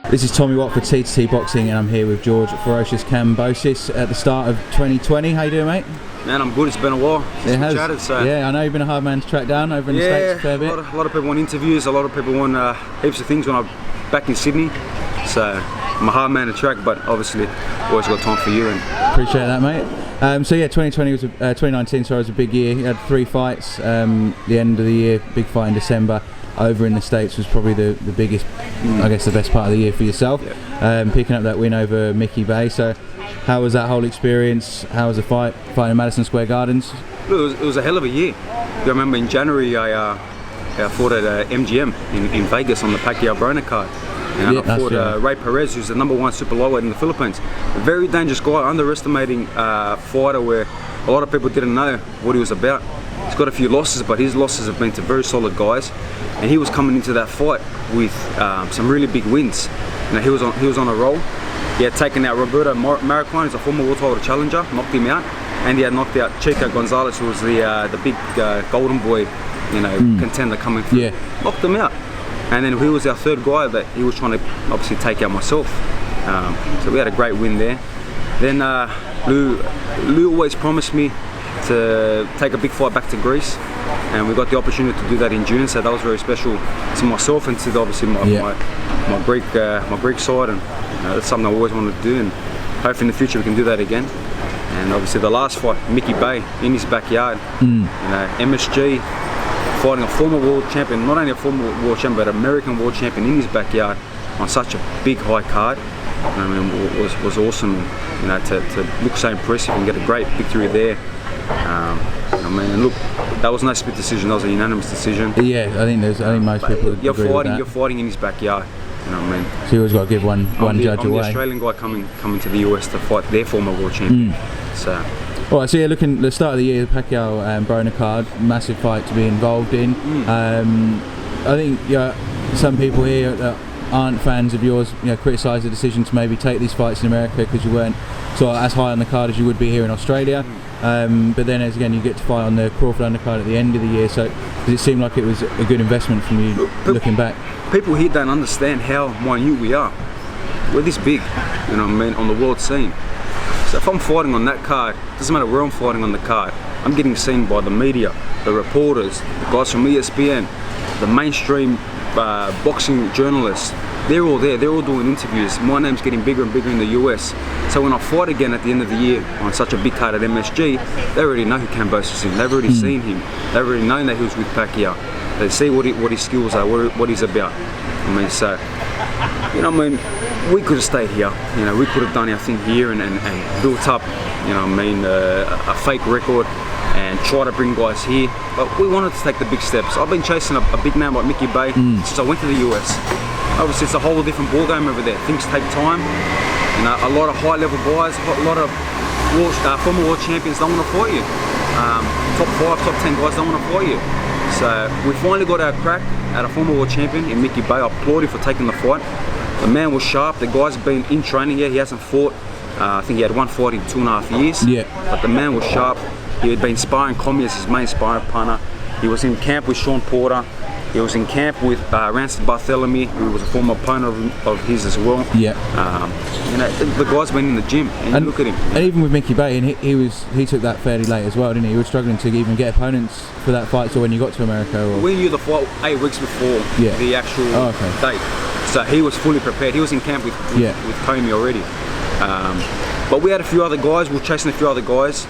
This is Tommy Watt for T2T Boxing, and I'm here with George Ferocious Kambosos at the start of 2020. How you doing, mate? Man, I'm good. It's been a while since we chatted. So. Yeah, I know you've been a hard man to track down over in the States a fair bit. A lot of people want interviews, a lot of people want heaps of things when I'm back in Sydney. So I'm a hard man to track, but obviously always got time for you. And appreciate that, mate. So yeah, 2019 was a big year. You had 3 fights. The end of the year, big fight in December. Over in the States was probably the biggest, I guess the best part of the year for yourself. Yeah. Picking up that win over Mickey Bay. So how was that whole experience? How was the fighting in Madison Square Gardens? It was a hell of a year. I remember in January I fought at MGM in Vegas on the Pacquiao-Broner card. And I fought Ray Perez, who's the #1 super lightweight in the Philippines. A very dangerous guy, underestimating fighter where a lot of people didn't know what he was about. He's got a few losses, but his losses have been to very solid guys. And he was coming into that fight with some really big wins. He was on a roll. He had taken out Roberto Marroquin, who's a former World Title challenger, knocked him out, and he had knocked out Chico Gonzalez, who was the big golden boy, contender coming through. Yeah. Knocked him out. And then he was our third guy that he was trying to obviously take out myself. So we had a great win there. Then Lou always promised me to take a big fight back to Greece, and we got the opportunity to do that in June. So that was very special to myself and to obviously my Greek side, and that's something I always wanted to do, and hopefully in the future we can do that again. And obviously the last fight, Mickey Bay in his backyard, MSG fighting a former world champion, not only a former world champion but American world champion in his backyard on such a big high card. I mean, was awesome, to look so impressive and get a great victory there. Look, that was no split decision. That was a unanimous decision. Yeah, I think most people would agree with that. You're fighting in his backyard. You know what I mean? So you always got to give one judge away. I'm the Australian guy coming to the US to fight their former world champion. So. All right, so yeah, looking at the start of the year, the Pacquiao-Broner card, massive fight to be involved in. I think some people here that aren't fans of yours, criticise the decision to maybe take these fights in America because you weren't sort of as high on the card as you would be here in Australia. But then, again, you get to fight on the Crawford undercard at the end of the year. So does it seem like it was a good investment from you looking back? People here don't understand how minute we are. We're this big, on the world scene. So if I'm fighting on that card, doesn't matter where I'm fighting on the card, I'm getting seen by the media, the reporters, the guys from ESPN, the mainstream boxing journalists. They're all there, they're all doing interviews. My name's getting bigger and bigger in the US. So when I fight again at the end of the year on such a big card at MSG, they already know who Kambosos is. They've already seen him. They've already known that he was with Pacquiao. They see what his skills are, what he's about. We could have stayed here. We could have done our thing here and built up, a fake record and try to bring guys here. But we wanted to take the big steps. I've been chasing a big man like Mickey Bay since I went to the US. Obviously, it's a whole different ball game over there. Things take time. A lot of high-level guys, a lot of former world champions don't want to fight you. Top 5, top 10 guys don't want to fight you. So we finally got our crack at a former world champion in Mickey Bay. I applaud him for taking the fight. The man was sharp. The guy's been in training. Yeah, he hasn't fought. I think he had one fight in 2.5 years. Yeah. But the man was sharp. He had been sparring Comey as his main sparring partner. He was in camp with Sean Porter. He was in camp with Ransom Barthélemy, who was a former opponent of his as well. Yeah. The guy's been in the gym, and look at him. And even with Mickey Bay, and he took that fairly late as well, didn't he? He was struggling to even get opponents for that fight. So when you got to America, we knew the fight 8 weeks before the actual date. So he was fully prepared. He was in camp with Comey already. But we had a few other guys. We were chasing a few other guys,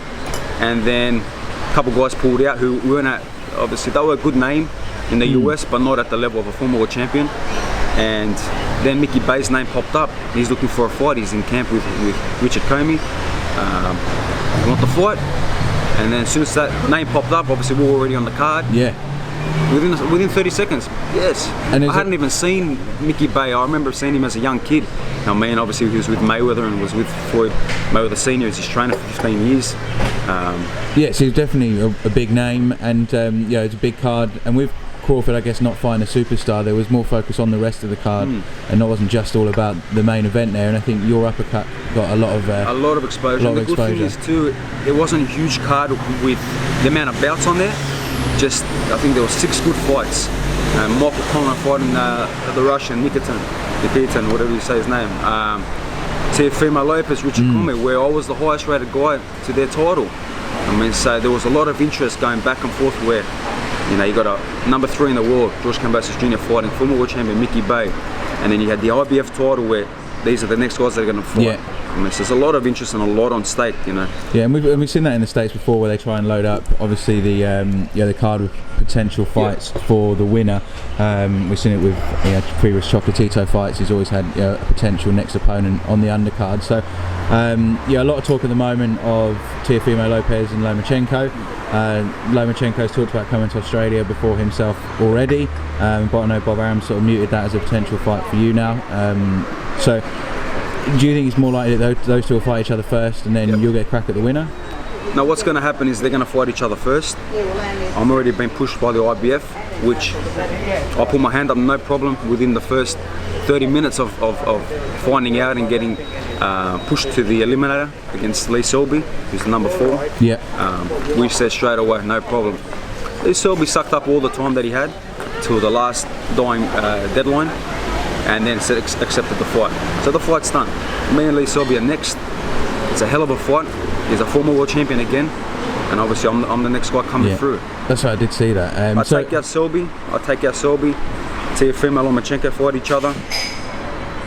and then a couple of guys pulled out who weren't at. Obviously, they were a good name in the US, but not at the level of a former world champion. And then Mickey Bay's name popped up. He's looking for a fight. He's in camp with Richard Comey. He want the fight. And then as soon as that name popped up, obviously we were already on the card. Yeah. Within 30 seconds, yes. And I hadn't even seen Mickey Bay. I remember seeing him as a young kid. Obviously he was with Mayweather and was with Floyd Mayweather Sr. as his trainer for 15 years. So he's definitely a big name, and it's a big card. And with Crawford, I guess, not fighting a superstar, there was more focus on the rest of the card, and it wasn't just all about the main event there. And I think your uppercut got a lot of exposure. The good thing is too, it wasn't a huge card with the amount of bouts on there. I think there were 6 good fights, Michael Conlan fighting the Russian Nikitin, whatever you say his name. Teofimo Lopez, Richard Comey, where I was the highest rated guy to their title. I mean, so there was a lot of interest going back and forth where, you know, you got a number 3 in the world, George Kambosos Jr. fighting former world champion Mickey Bay, and then you had the IBF title where these are the next guys that are going to fight. Yeah. I mean, so there's a lot of interest and a lot on stake, you know. Yeah, and we've seen that in the States before, where they try and load up, obviously, the card with potential fights for the winner. We've seen it with previous Chocolatito fights. He's always had a potential next opponent on the undercard. So, a lot of talk at the moment of Teofimo Lopez and Lomachenko. Lomachenko's talked about coming to Australia before himself already, but I know Bob Arum sort of muted that as a potential fight for you now. So, do you think it's more likely that those two will fight each other first and then you'll get a crack at the winner? Now what's going to happen is they're going to fight each other first. I'm already being pushed by the IBF, which I put my hand up no problem within the first 30 minutes of finding out and getting pushed to the eliminator against Lee Selby, who's the number 4. Yeah. We said straight away, no problem. Lee Selby sucked up all the time that he had till the last dying deadline, and then accepted the fight. So the fight's done. Me and Lee Selby are next. It's a hell of a fight. He's a former world champion again, and obviously I'm the next guy coming through. That's right, I did see that. I take out Selby. Teofimo Lomachenko fight each other.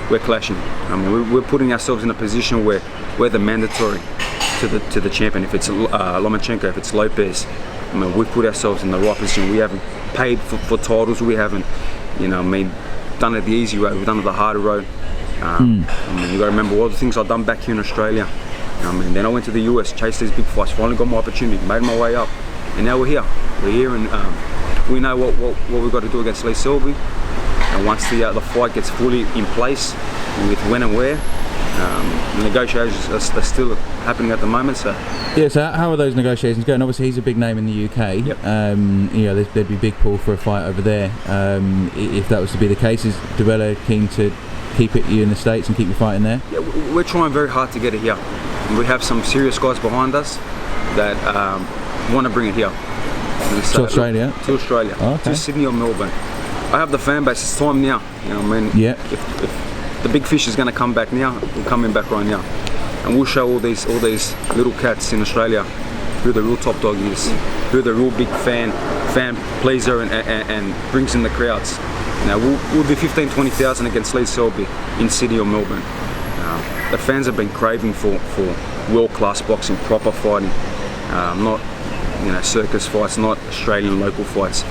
We're clashing. I mean, we're putting ourselves in a position where we're the mandatory to the champion. If it's Lomachenko, if it's Lopez, I mean, we've put ourselves in the right position. We haven't paid for titles. We haven't, done it the easy road. We've done it the harder road. I mean, you got to remember all the things I've done back here in Australia. I mean, then I went to the US, chased these big fights, finally got my opportunity, made my way up, and now we're here. We're here, and we know what we've got to do against Lee Selby. And once the fight gets fully in place, with when and where, negotiations are still happening at the moment. So how are those negotiations going? Obviously, he's a big name in the UK. Yep. There'd be big pull for a fight over there. If that was to be the case, is Dubella keen to keep you in the States and keep you fighting there? Yeah, we're trying very hard to get it here. We have some serious guys behind us that want to bring it here. To Australia? To Australia. Oh, okay. To Sydney or Melbourne. I have the fan base. It's time now. Yeah. If the big fish is going to come back now, we're coming back right now, and we'll show all these little cats in Australia who the real top dog is, who the real big fan pleaser and brings in the crowds. Now we'll do 15,000-20,000 against Lee Selby in Sydney or Melbourne. The fans have been craving for world-class boxing, proper fighting, not circus fights, not Australian local fights.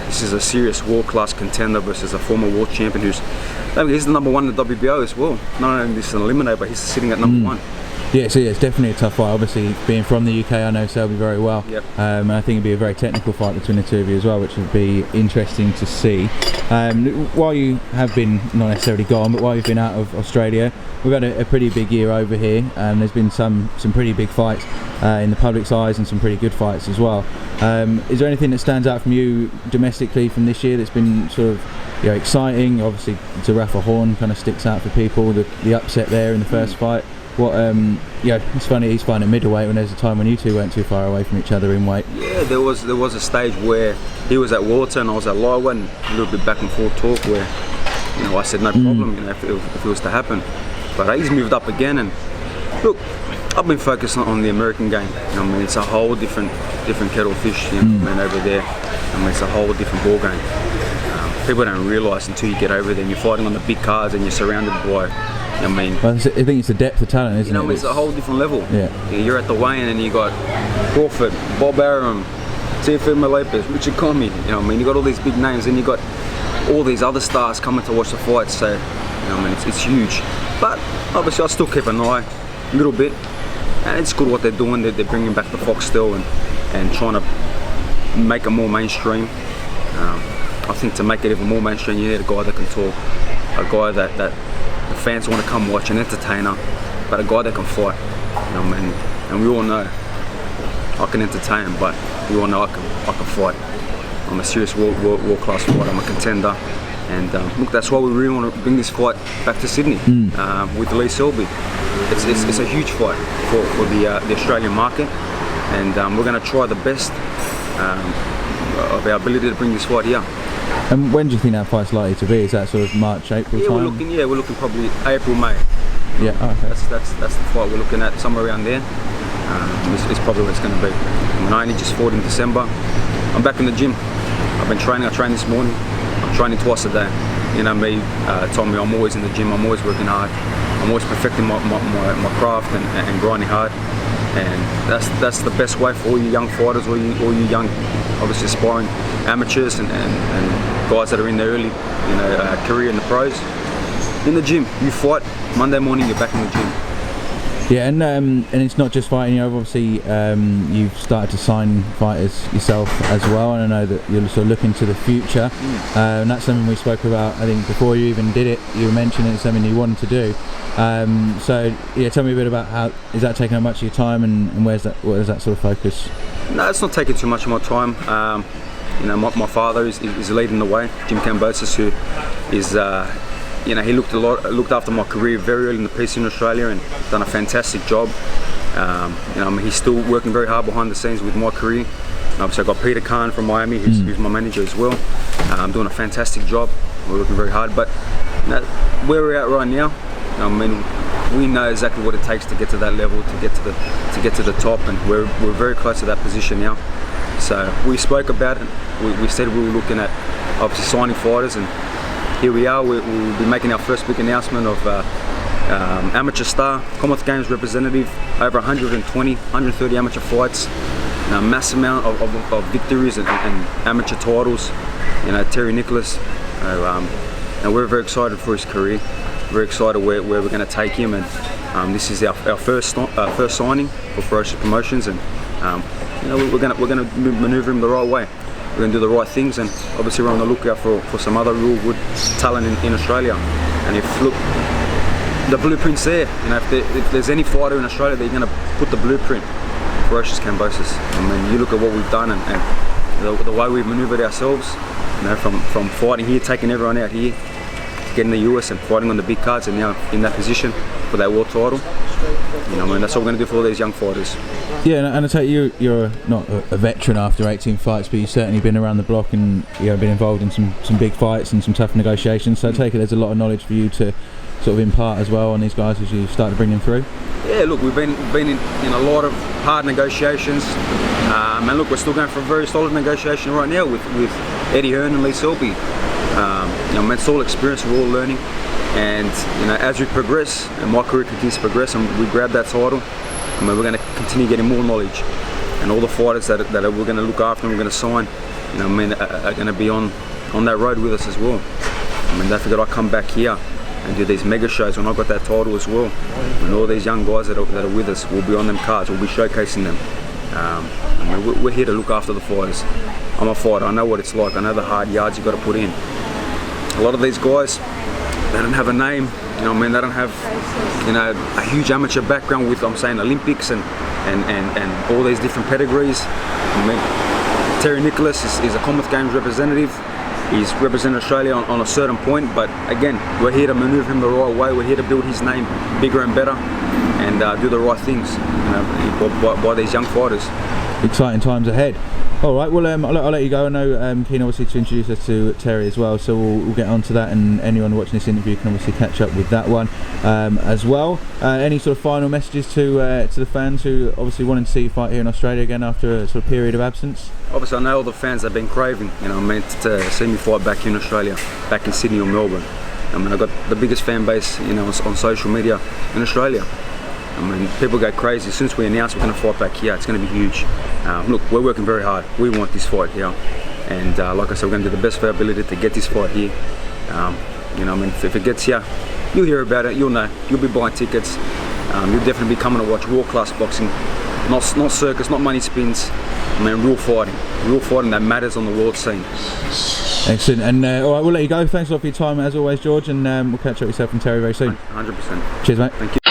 This is a serious world-class contender versus a former world champion he's the number 1 in the WBO as well. Not only this is an eliminator, but he's sitting at number 1. Yeah, so it's definitely a tough fight. Obviously, being from the UK, I know Selby very well. Yep. And I think it'd be a very technical fight between the two of you as well, which would be interesting to see. While you have been, not necessarily gone, but while you've been out of Australia, we've had a pretty big year over here. There's been some pretty big fights in the public's eyes and some pretty good fights as well. Is there anything that stands out from you domestically from this year that's been sort of exciting? Obviously, Zarafa Horn kind of sticks out for people, the upset there in the first fight. It's funny, he's fighting at middleweight when there's a time when you two weren't too far away from each other in weight. Yeah, there was a stage where he was at welter and I was at lightweight, and a little bit back and forth talk where I said no problem, if it was to happen. But he's moved up again, and look, I've been focused on the American game. It's a whole different kettle of fish, over there. It's a whole different ball game. People don't realise until you get over there and you're fighting on the big cards and you're surrounded by. I think it's the depth of talent, isn't it? It's a whole different level. Yeah. You're at the weigh-in and you got Crawford, Bob Arum, Teofimo Lopez, Richard Comey. You got all these big names, and you got all these other stars coming to watch the fight. So, it's huge. But obviously, I still keep an eye a little bit, and it's good what they're doing. They're bringing back the Fox still and trying to make it more mainstream. I think to make it even more mainstream, you need a guy that can talk, a guy that the fans want to come watch, an entertainer, but a guy that can fight. And we all know I can entertain, but we all know I can fight. I'm a serious world-class fighter. I'm a contender, and look, that's why we really want to bring this fight back to Sydney with Lee Selby. It's a huge fight for the Australian market, and we're going to try the best of our ability to bring this fight here. And when do you think that fight's likely to be? Is that sort of March, April Yeah, time? we're looking probably April, May. Yeah, okay. That's the fight we're looking at, somewhere around there. It's probably what it's going to be. I only just fought in December. I'm back in the gym. I've been training. I trained this morning. I'm training twice a day. You know me, Tommy, I'm always in the gym. I'm always working hard. I'm always perfecting my craft and grinding hard. And that's the best way for all you young fighters, all you young, obviously aspiring amateurs and guys that are in their early, career in the pros. In the gym, you fight. Monday morning, you're back in the gym. Yeah, and it's not just fighting. Obviously, you've started to sign fighters yourself as well, and I know that you're sort of looking to the future. And that's something we spoke about. I think before you even did it, you mentioned it's something you wanted to do. So yeah, tell me a bit about how is that taking up much of your time, and what is that sort of focus? No, it's not taking too much of my time. My father is leading the way, Jim Kambosos, who is. He looked after my career very early in the piece in Australia and done a fantastic job. He's still working very hard behind the scenes with my career. Obviously, I've got Peter Khan from Miami, who's my manager as well. Doing a fantastic job. We're working very hard, but where we're at right now, we know exactly what it takes to get to that level, to get to the top, and we're very close to that position now. So we spoke about it. We said we were looking at obviously signing fighters, and here we are. We'll be making our first big announcement of amateur star, Commonwealth Games representative, over 130 amateur fights, a massive amount of victories and amateur titles. Terry Nicholas, and we're very excited for his career. Very excited where we're going to take him, and this is our first signing for Ferocious Promotions, and we're going to manoeuvre him the right way. We're going to do the right things, and obviously we're on the lookout for some other real good talent in Australia. And the blueprint's there. If there's any fighter in Australia that you're going to put the blueprint, Ferocious Kambosos. You look at what we've done and the way we've manoeuvred ourselves. From fighting here, taking everyone out here, getting the US and fighting on the big cards, and now in that position for that world title. That's what we're going to do for all these young fighters. Yeah, and I tell you, you're not a veteran after 18 fights, but you've certainly been around the block and been involved in some big fights and some tough negotiations. So I take it there's a lot of knowledge for you to sort of impart as well on these guys as you start to bring them through. Yeah, look, we've been in a lot of hard negotiations, and look, we're still going for a very solid negotiation right now with Eddie Hearn and Lee Selby. It's all experience, we're all learning, and as we progress and my career continues to progress and we grab that title, we're going to continue getting more knowledge, and all the fighters that we're going to look after and we're going to sign, are going to be on that road with us as well. Don't forget, I come back here and do these mega shows when I got that title as well, and all these young guys that are with us will be on them cards, we'll be showcasing them. We're here to look after the fighters. I'm a fighter, I know what it's like, I know the hard yards you've got to put in. A lot of these guys, they don't have a name, they don't have a huge amateur background with, Olympics and all these different pedigrees. Terry Nicholas is a Commonwealth Games representative. He's represented Australia on a certain point, but again, we're here to manoeuvre him the right way. We're here to build his name bigger and better, and do the right things by these young fighters. Exciting times ahead. All right, well, I'll let you go. I know keen obviously to introduce us to Terry as well, so we'll get on to that, and anyone watching this interview can obviously catch up with that one as well. Any sort of final messages to the fans who obviously wanting to see you fight here in Australia again after a sort of period of absence? Obviously, I know all the fans have been craving, to see me fight back in Australia, back in Sydney or Melbourne. I've got the biggest fan base, on social media in Australia. People go crazy. Since we announced we're going to fight back here, it's going to be huge. Look, we're working very hard. We want this fight here, and like I said, we're going to do the best of our ability to get this fight here. If it gets here, you'll hear about it. You'll know. You'll be buying tickets. You'll definitely be coming to watch world-class boxing, not circus, not money spins. Real fighting that matters on the world scene. Excellent. And all right, we'll let you go. Thanks a lot for your time as always, George, and we'll catch up with yourself and Terry very soon. 100%. Cheers, mate. Thank you.